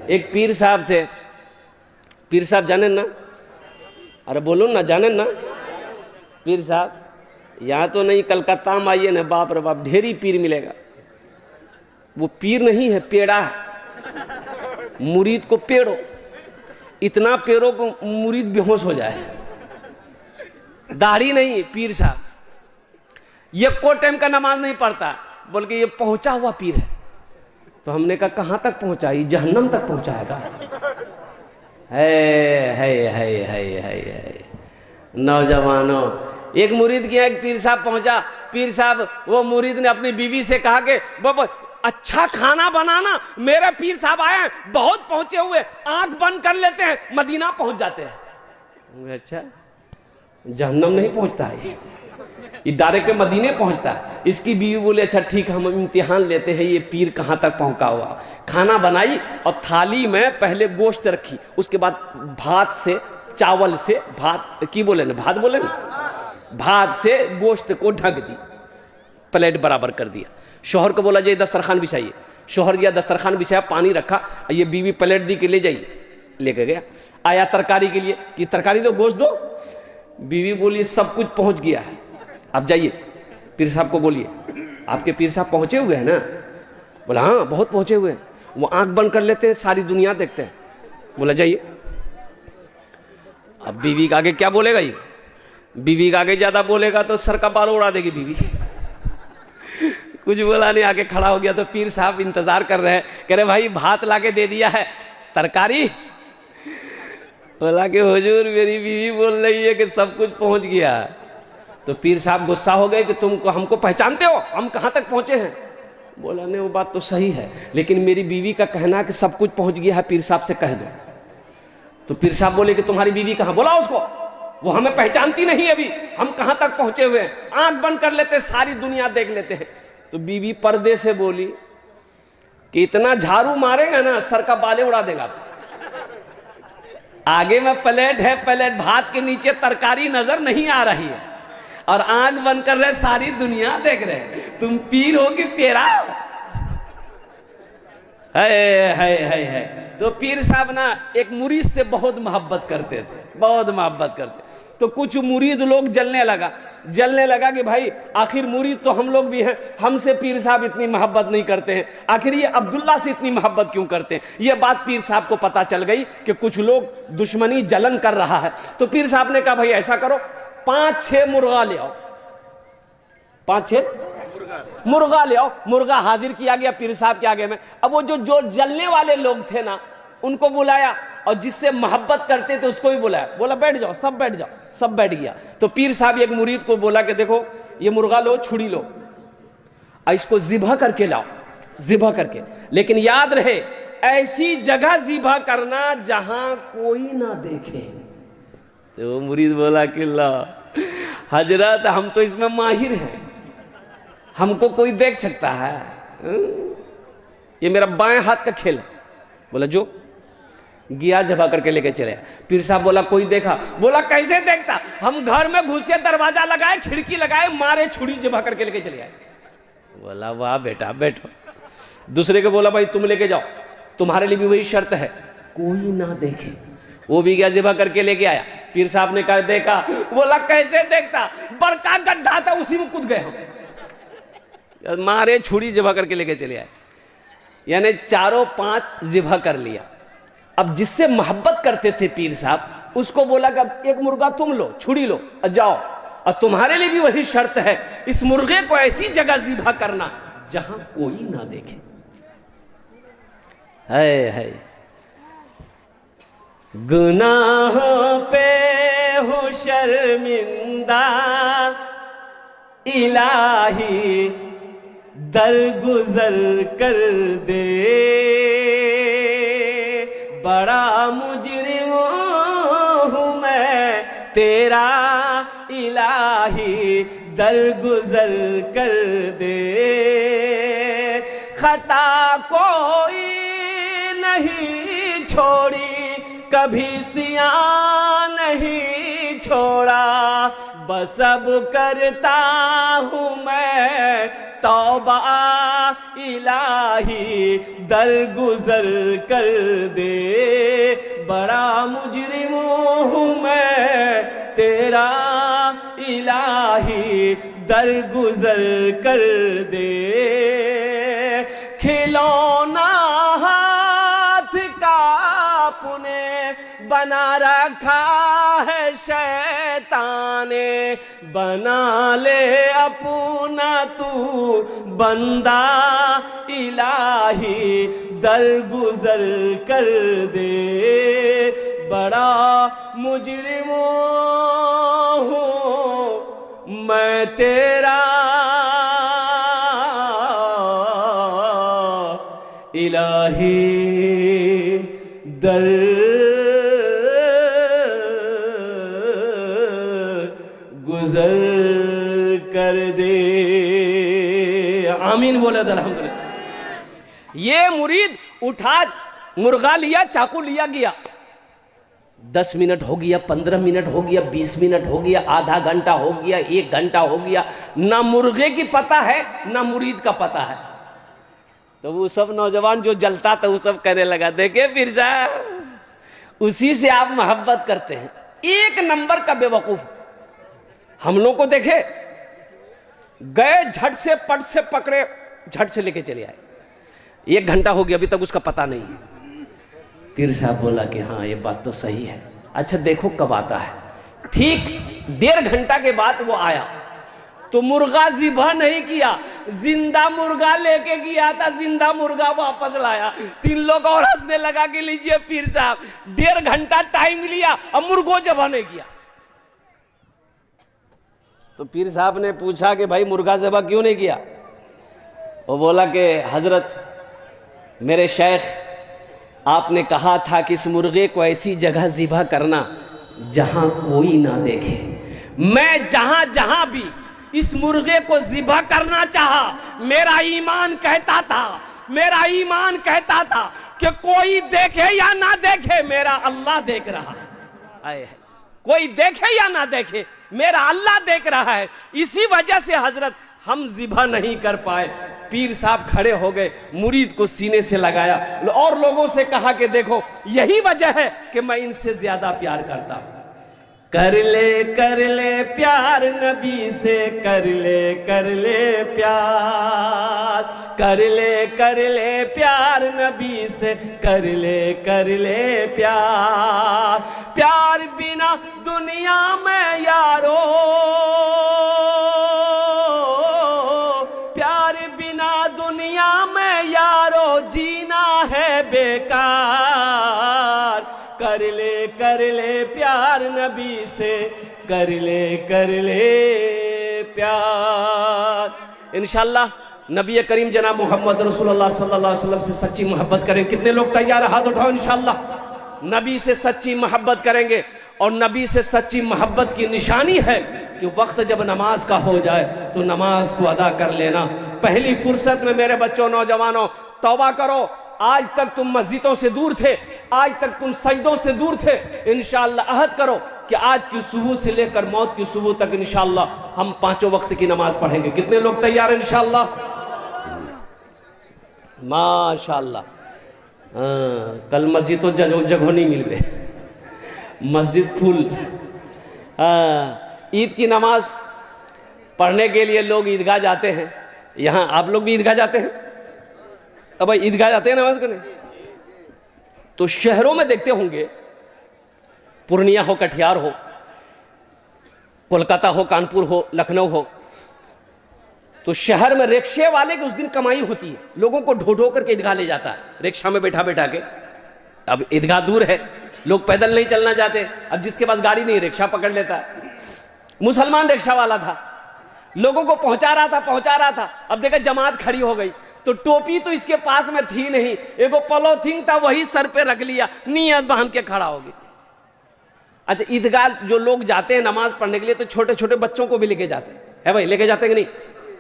एक पीर साहब थे। पीर साहब जाने ना? अरे बोलो ना, जाने ना? पीर साहब यहाँ तो नहीं, कलकत्ता में आइए ना, बाप रे बाप ढेरी पीर मिलेगा। वो पीर नहीं है, पेड़ा है। मुरीद को पेड़ो, इतना पेड़ो को मुरीद बेहोश हो जाए। दाढ़ी नहीं, पीर साहब ये को टाइम का नमाज नहीं पढ़ता, बोल के ये पहुंचा हुआ पीर है। तो हमने कहा कहां तक पहुंचा? ये जहन्नम तक पहुंचाएगा। है नौजवानों, एक मुरीद के एक पीर साहब पहुंचा। पीर साहब, वो मुरीद ने अपनी बीवी से कहा कि बाबा अच्छा खाना बनाना, मेरे पीर साहब आए हैं, बहुत पहुंचे हुए, आंख बंद कर लेते हैं, मदीना पहुंच जाते हैं। अच्छा, जहन्नम नहीं पहुंचता है, ये डायरेक्ट मदीने पहुंचता है। इसकी बीवी बोले अच्छा ठीक है, हम इम्तिहान लेते हैं ये पीर कहां तक पहुंचा हुआ। खाना बनाई और थाली में पहले गोश्त रखी, उसके बाद भात से, चावल से, भात की बोले ना, भात बोले ना, भात से गोश्त को ढक दी, प्लेट बराबर कर दिया। शौहर को बोला जाइए दस्तरखान बिछाइए। शौहर गया, दस्तरखान बिछाया, पानी रखा, ये बीवी प्लेट दी कि ले जाइए, लेके गया। आया तरकारी के लिए कि तरकारी दो, गोश्त दो। बीवी बोली सब कुछ पहुंच गया है, आप जाइए पीर साहब को बोलिए आपके पीर साहब पहुंचे हुए हैं ना। बोला हाँ बहुत पहुंचे हुए हैं, वो आंख बंद कर लेते हैं, सारी दुनिया देखते हैं। बोला जाइए। अब बीवी के आगे क्या बोलेगा ये? बीवी के आगे ज्यादा बोलेगा तो सर का बाल उड़ा देगी बीवी। कुछ बोला नहीं, आगे खड़ा हो गया। तो पीर साहब इंतजार कर रहे हैं, कह रहे भाई भात लाके दे दिया है, तरकारी? बोला कि हुजूर मेरी बीवी बोल रही है कि सब कुछ पहुंच गया। तो पीर साहब गुस्सा हो गए कि तुमको हमको पहचानते हो, हम कहां तक पहुंचे हैं? बोला नहीं वो बात तो सही है, लेकिन मेरी बीवी का कहना है कि सब कुछ पहुंच गया है, पीर साहब से कह दो। तो पीर साहब बोले कि तुम्हारी बीवी कहां? बोला उसको, वो हमें पहचानती नहीं अभी, हम कहां तक पहुंचे हुए हैं, आंख बंद कर लेते, सारी दुनिया देख लेते हैं। तो बीवी पर्दे से बोली कि इतना झाड़ू मारेगा ना सर का बाले उड़ा देगा। आगे में प्लेट है, प्लेट भात के नीचे तरकारी नजर नहीं आ रही है और आंख बंद कर रहे, सारी दुनिया देख रहे, तुम पीर हो कि पेड़ा? है। तो पीर साहब ना एक मुरीद से बहुत मोहब्बत करते थे, बहुत मोहब्बत करते। तो कुछ मुरीद लोग जलने लगा कि भाई आखिर मुरीद तो हम लोग भी हैं, हमसे पीर साहब इतनी मोहब्बत नहीं करते हैं, आखिर ये अब्दुल्ला से इतनी मोहब्बत क्यों करते हैं? ये बात पीर साहब को पता चल गई कि कुछ लोग दुश्मनी जलन कर रहा है। तो पीर साहब ने कहा भाई ऐसा करो, 5-6 मुर्गा ले आओ, 5-6 मुर्गा ले आओ। मुर्गा हाजिर किया गया पीर साहब के आगे में। अब वो जो जलने वाले लोग थे ना, उनको बुलाया और जिससे मोहब्बत करते थे उसको भी बुलाया। बोला बैठ जाओ, सब बैठ जाओ, सब बैठ गया। तो पीर साहब एक मुरीद को बोला कि देखो ये मुर्गा लो, छुरी लो, इसको ज़िबह करके लाओ, ज़िबह करके, लेकिन याद रहे ऐसी जगह ज़िबह करना जहां कोई ना देखे। तो वो मुरीद बोला कि ला हजरत हम तो इसमें माहिर हैं, हमको कोई देख सकता है, ये मेरा बाएं हाथ का खेल है। बोला जो गया, जबा करके लेके चले। पीर साहब बोला कोई देखा? बोला कैसे देखता, हम घर में घुसे, दरवाजा लगाए, खिड़की लगाए, मारे, छुरी जबा करके लेके चले आए। बोला वाह बेटा बैठो। दूसरे को बोला भाई तुम लेके जाओ, तुम्हारे लिए भी वही शर्त है, कोई ना देखे। वो भी गया, जबा करके लेके आया। पीर साहब ने कहा देखा? बोला कैसे देखता, बड़का गड्ढा था उसी में कूद गए हम, मारे, छुरी जबा करके लेके चले आए। यानी 4-5 जिबा कर लिया। अब जिससे मोहब्बत करते थे पीर साहब, उसको बोला कि अब एक मुर्गा तुम लो, छुरी लो और जाओ, और तुम्हारे लिए भी वही शर्त है, इस मुर्गे को ऐसी जगह ज़िबा करना जहां कोई ना देखे। है गुनाहों पे हूँ शर्मिंदा इलाही, दरगुजर कर दे, बड़ा मुजरिम हूँ मैं तेरा इलाही, दरगुजर कर दे। खता कोई नहीं छोड़ी, कभी सिया नहीं छोड़ा, बस अब करता हूँ मैं तौबा इलाही दरगुजर कर दे, बड़ा मुजरिम हूँ मैं तेरा इलाही दरगुजर कर दे। खिलौना हाथ का अपने बना रखा है शैतान ने, बना ले अपना तू बंदा इलाही दरगुजर कर दे, बड़ा मुजरिम हूँ मैं तेरा इलाही दर गुजर कर दे। आमीन बोले तो अल्हम्दुलिल्लाह। ये मुरीद उठा, मुर्गा लिया, चाकू लिया, गया 10 मिनट हो गया, 15 मिनट हो गया, 20 मिनट हो गया, आधा घंटा हो गया, 1 घंटा हो गया, ना मुर्गे की पता है ना मुरीद का पता है। तो वो सब नौजवान जो जलता था वो सब कहने लगा, देखे पीर साहब उसी से आप मोहब्बत करते हैं, एक नंबर का बेवकूफ। हम लोग को देखे, गए झट से पट से पकड़े, झट से लेके चले आए। 1 घंटा हो गया, अभी तक उसका पता नहीं है। पीर साहब बोला कि हाँ ये बात तो सही है, अच्छा देखो कब आता है। ठीक 1.5 घंटा के बाद वो आया, तो मुर्गा ज़िबा नहीं किया, जिंदा मुर्गा लेके गया था, जिंदा मुर्गा वापस लाया। 3 लोग और हंसने लगा कि लीजिए पीर साहब 1.5 घंटा टाइम लिया और मुर्गो ज़िबा नहीं किया। तो पीर साहब ने पूछा कि भाई मुर्गा ज़िबा क्यों नहीं किया? वो बोला कि हजरत मेरे शेख आपने कहा था कि इस मुर्गे को ऐसी जगह ज़िबा करना जहां कोई ना देखे। मैं जहां जहां भी इस मुर्गे को ज़िबा करना चाहा, मेरा ईमान कहता था, मेरा ईमान कहता था कि कोई देखे या ना देखे मेरा अल्लाह देख रहा है। कोई देखे या ना देखे मेरा अल्लाह देख रहा है। इसी वजह से हजरत हम ज़िबा नहीं कर पाए। पीर साहब खड़े हो गए, मुरीद को सीने से लगाया और लोगों से कहा कि देखो यही वजह है कि मैं इनसे ज्यादा प्यार करता हूं। कर ले प्यार नबी से, कर ले प्यार, कर ले प्यार नबी से, कर ले प्यार। प्यार बिना दुनिया में यारो, प्यार बिना दुनिया में यारो जीना है बेकार। कर ले प्यार नबी से, कर ले प्यार। इंशाअल्लाह नबी करीम जनाब मोहम्मद रसूलुल्लाह सल्लल्लाहु अलैहि वसल्लम से सच्ची मोहब्बत करें। कितने लोग तैयार है? हाथ उठाओ। इंशाअल्लाह नबी से सच्ची मोहब्बत करेंगे। और नबी से सच्ची मोहब्बत की निशानी है कि वक्त जब नमाज का हो जाए तो नमाज को अदा कर लेना। पहली फुर्सत में मेरे बच्चों, नौजवानों, तौबा करो। आज तक तुम मस्जिदों से दूर थे, आज तक तुम सजदों से दूर थे। इंशाअल्लाह अहद करो कि आज की सुबह से लेकर मौत की सुबह तक इंशाअल्लाह हम 5 वक्त की नमाज पढ़ेंगे। कितने लोग तैयार हैं? इंशाअल्लाह माशाअल्लाह। कल मस्जिद तो जगह नहीं मिल गए, मस्जिद फुल। ईद की नमाज पढ़ने के लिए लोग ईदगाह जाते हैं। यहाँ आप लोग भी ईदगाह जाते हैं? अब भाई ईदगाह जाते हैं नमाज करने। तो शहरों में देखते होंगे, पूर्णिया हो, कटिहार हो, कोलकाता हो, कानपुर हो, लखनऊ हो, तो शहर में रिक्शे वाले की उस दिन कमाई होती है। लोगों को ढो ढो करके ईदगाह ले जाता है, रिक्शा में बैठा बैठा के। अब ईदगाह दूर है, लोग पैदल नहीं चलना चाहते। अब जिसके पास गाड़ी नहीं, रिक्शा पकड़ लेता है। मुसलमान रिक्शा वाला था, लोगों को पहुंचा रहा था। अब देखा जमात खड़ी हो गई, तो टोपी तो इसके पास में थी नहीं, एगो पॉलीथीन था, वही सर पे रख लिया, नियत बांध के खड़ा हो गया। अच्छा, ईदगाह जो लोग जाते हैं नमाज पढ़ने के लिए तो छोटे छोटे बच्चों को भी लेके जाते हैं, है भाई? लेके जाते हैं कि नहीं?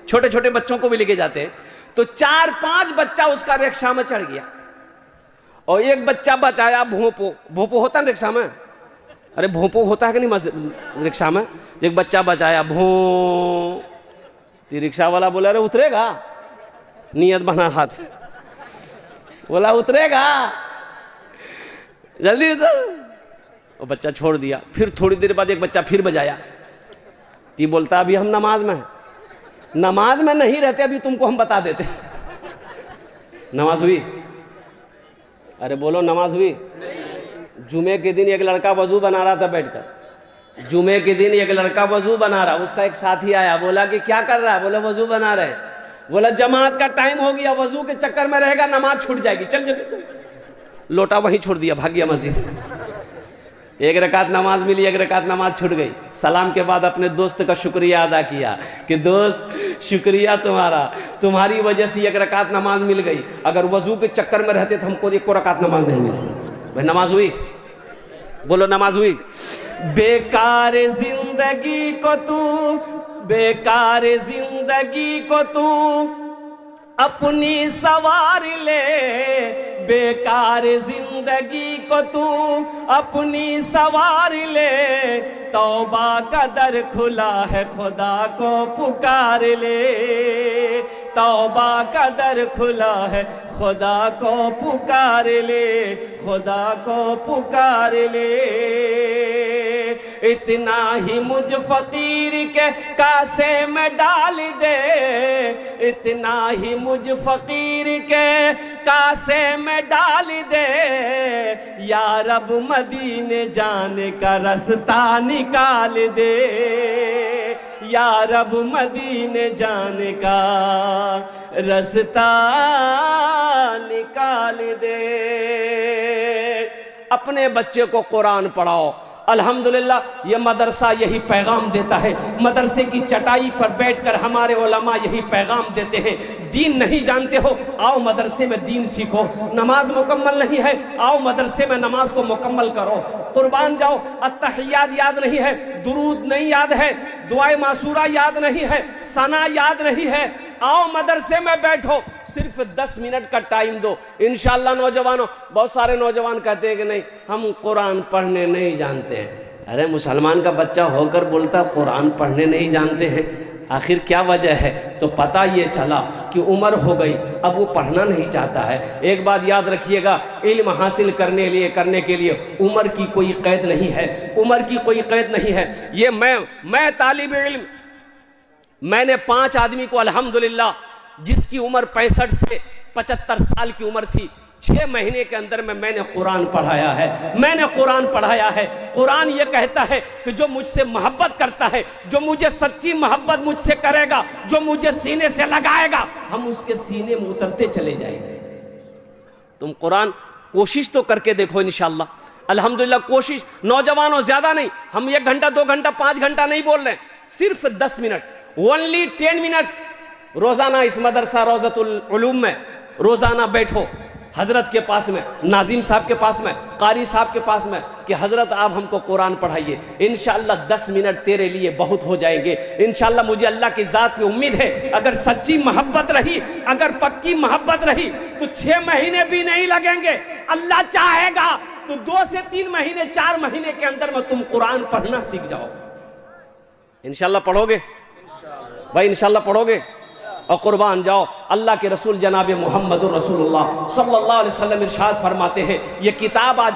छोटे छोटे बच्चों को भी लेके जाते हैं। तो 4-5 बच्चा उसका रिक्शा में चढ़ गया और एक बच्चा बचाया भोंपो। भोंपो होता है रिक्शा में? अरे भोंपो होता है कि नहीं रिक्शा में? एक बच्चा बचाया भों तो रिक्शा वाला बोला अरे उतरेगा, नियत बना हाथ, बोला उतरेगा जल्दी उतर। वो बच्चा छोड़ दिया। फिर थोड़ी देर बाद एक बच्चा फिर बजाया। ती बोलता अभी हम नमाज में हैं। नमाज में नहीं रहते अभी तुमको हम बता देते। नमाज हुई? अरे बोलो नमाज हुई? जुमे के दिन एक लड़का वजू बना रहा था बैठकर। जुमे के दिन एक लड़का वजू बना रहा, उसका एक साथी आया, बोला कि क्या कर रहा है? बोला वजू बना रहे। बोला जमात का टाइम हो गया, वजू के चक्कर में रहेगा, नमाज छूट जाएगी, चल जल्दी चल। लोटा वहीं छोड़ दिया, भाग गया मस्जिद। एक रकात नमाज मिली, एक रकात नमाज छूट गई। सलाम के बाद अपने दोस्त का शुक्रिया अदा किया कि दोस्त शुक्रिया तुम्हारा, तुम्हारी वजह से एक रकात नमाज मिल गई, अगर वजू के चक्कर में रहते तो हमको एक रकात नमाज नहीं मिलती। भाई नमाज हुई? बोलो नमाज हुई? बेकार जिंदगी को तू, बेकार जिंदगी को तू अपनी सवार ले, बेकार जिंदगी को तू अपनी सवार ले, तौबा का दर खुला है खुदा को पुकार ले, तौबा का दर खुला है खुदा को पुकार ले, खुदा को पुकार ले। इतना ही मुझ फकीर के कासे में डाल दे, इतना ही मुझ फकीर के कासे में डाल दे, या रब मदीने जाने का रास्ता निकाल दे, या रब मदीने जाने का रास्ता निकाल दे। अपने बच्चे को कुरान पढ़ाओ। अल्हम्दुलिल्लाह ये मदरसा यही पैगाम देता है। मदरसे की चटाई पर बैठकर हमारे उलमा यही पैगाम देते हैं, दीन नहीं जानते हो आओ मदरसे में दीन सीखो, नमाज मुकम्मल नहीं है आओ मदरसे में नमाज को मुकम्मल करो, कुर्बान जाओ अत्तहियात याद नहीं है, दुरूद नहीं याद है, दुआए मासूरा याद नहीं है, सना याद नहीं है, आओ मदरसे में बैठो, सिर्फ 10 मिनट का टाइम दो। इंशाअल्लाह नौजवानों, बहुत सारे नौजवान कहते हैं कि नहीं हम कुरान पढ़ने नहीं जानते हैं। अरे मुसलमान का बच्चा होकर बोलता कुरान पढ़ने नहीं जानते हैं, आखिर क्या वजह है? तो पता ये चला कि उम्र हो गई, अब वो पढ़ना नहीं चाहता है। एक बात याद रखिएगा, इल्म हासिल करने के लिए उम्र की कोई कैद नहीं है, उम्र की कोई कैद नहीं है। ये मैं तालिब इल्म, मैंने 5 आदमी को अल्हम्दुलिल्लाह जिसकी उम्र 65 से 75 साल की उम्र थी, 6 महीने के अंदर में मैंने कुरान पढ़ाया है, मैंने कुरान पढ़ाया है। कुरान ये कहता है कि जो मुझसे मोहब्बत करता है, जो मुझे सच्ची मोहब्बत मुझसे करेगा, जो मुझे सीने से लगाएगा, हम उसके सीने में उतरते चले जाएंगे। तुम कुरान कोशिश तो करके देखो इंशाअल्लाह। अल्हम्दुलिल्लाह कोशिश, नौजवानों ज्यादा नहीं, हम 1 घंटा 2 घंटा 5 घंटा नहीं बोल रहे, सिर्फ 10 मिनट, ओनली 10 मिनट्स रोजाना इस मदरसा रोज़तुल उलूम में रोजाना बैठो, हजरत के पास में, नाजिम साहब के पास में, कारी साहब के पास में, कि हजरत आप हमको कुरान पढ़ाइए। इंशाअल्लाह 10 मिनट तेरे लिए बहुत हो जाएंगे। इंशाअल्लाह मुझे अल्लाह की जात पे उम्मीद है, अगर सच्ची मोहब्बत रही, अगर पक्की मोहब्बत रही तो 6 महीने भी नहीं लगेंगे। अल्लाह चाहेगा तो 2 से 3 महीने 4 महीने के अंदर में तुम कुरान पढ़ना सीख जाओ। इंशाअल्लाह पढ़ोगे भाई, इंशाअल्लाह पढ़ोगे और कुर्बान जाओ। अल्लाह के रसूल जनाब मोहम्मद रसूलुल्लाह सल्लल्लाहु अलैहि वसल्लम इरशाद फरमाते हैं, ये किताब आज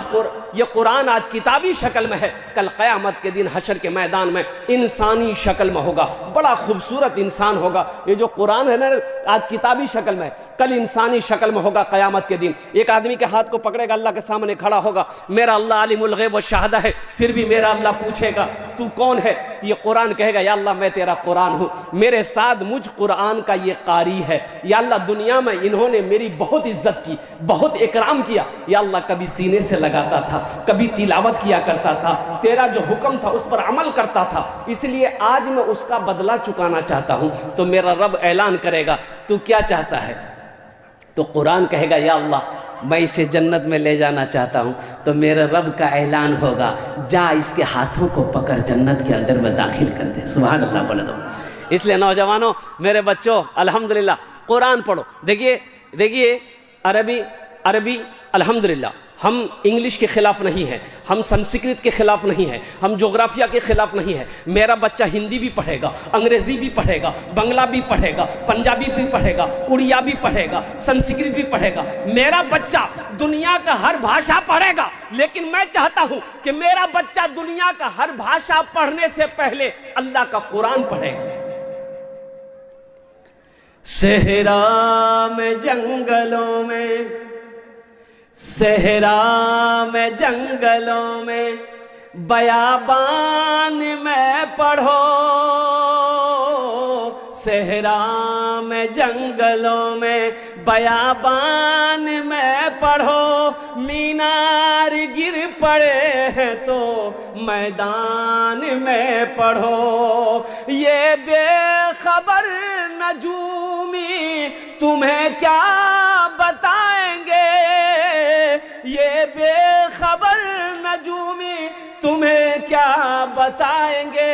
ये कुरान आज किताबी शक्ल में है, कल क़यामत के दिन हशर के मैदान में इंसानी शक्ल में होगा, बड़ा खूबसूरत इंसान होगा। ये जो कुरान है ना आज किताबी शक्ल में, कल इंसानी शक्ल में होगा क़यामत के दिन। एक आदमी के हाथ को पकड़ेगा, अल्लाह के सामने खड़ा होगा, मेरा अल्लाह आलिमुल गैब व शहादा है, फिर भी मेरा अल्लाह पूछेगा तू कौन है? ये कुरान कहेगा या अल्लाह मैं तेरा कुरान हूँ, मेरे साथ मुझ कुरान का ये कारी है, या अल्लाह दुनिया में इन्होंने मेरी बहुत इज्जत की, बहुत इकराम किया, या अल्लाह कभी सीने से लगाता था, कभी तिलावत किया करता था, तेरा जो हुक्म था उस पर अमल करता था, इसलिए आज मैं उसका बदला चुकाना चाहता हूं। तो मेरा रब ऐलान करेगा तू क्या चाहता है? तो कुरान कहेगा या अल्लाह मैं इसे जन्नत में ले जाना चाहता हूं। तो मेरे रब का ऐलान होगा जा इसके हाथों को पकड़ जन्नत के अंदर में दाखिल कर दे। सुभान अल्लाह बोले दो। इसलिए नौजवानों, मेरे बच्चों, अल्हम्दुलिल्लाह कुरान पढ़ो। देखिए अरबी अल्हम्दुलिल्लाह हम इंग्लिश के खिलाफ नहीं है, हम संस्कृत के खिलाफ नहीं है, हम जोग्राफिया के खिलाफ नहीं है। मेरा बच्चा हिंदी भी पढ़ेगा, अंग्रेजी भी पढ़ेगा, बंगला भी पढ़ेगा, पंजाबी भी पढ़ेगा, उड़िया भी पढ़ेगा, संस्कृत भी पढ़ेगा। मेरा बच्चा दुनिया का हर भाषा पढ़ेगा, लेकिन मैं चाहता हूं कि मेरा बच्चा दुनिया का हर भाषा पढ़ने से पहले अल्लाह का कुरान पढ़ेगा। सहरा में जंगलों में, सहरा में जंगलों में, बयाबान में पढ़ो। सहरा में जंगलों में, बयाबान में पढ़ो। मीनार गिर पड़े हैं तो मैदान में पढ़ो। ये बेखबर नजूमी तुम्हें क्या बताएंगे, ये बेखबर नजूमी तुम्हें क्या बताएंगे।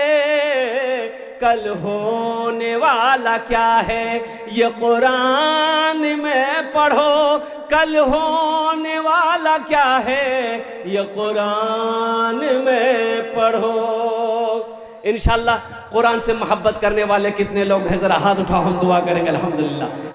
कल होने वाला क्या है ये कुरान में पढ़ो। कल होने वाला क्या है ये कुरान में पढ़ो। इंशाअल्लाह कुरान से मोहब्बत करने वाले कितने लोग हैं, जरा हाथ उठाओ, हम दुआ करेंगे। अल्हम्दुलिल्लाह।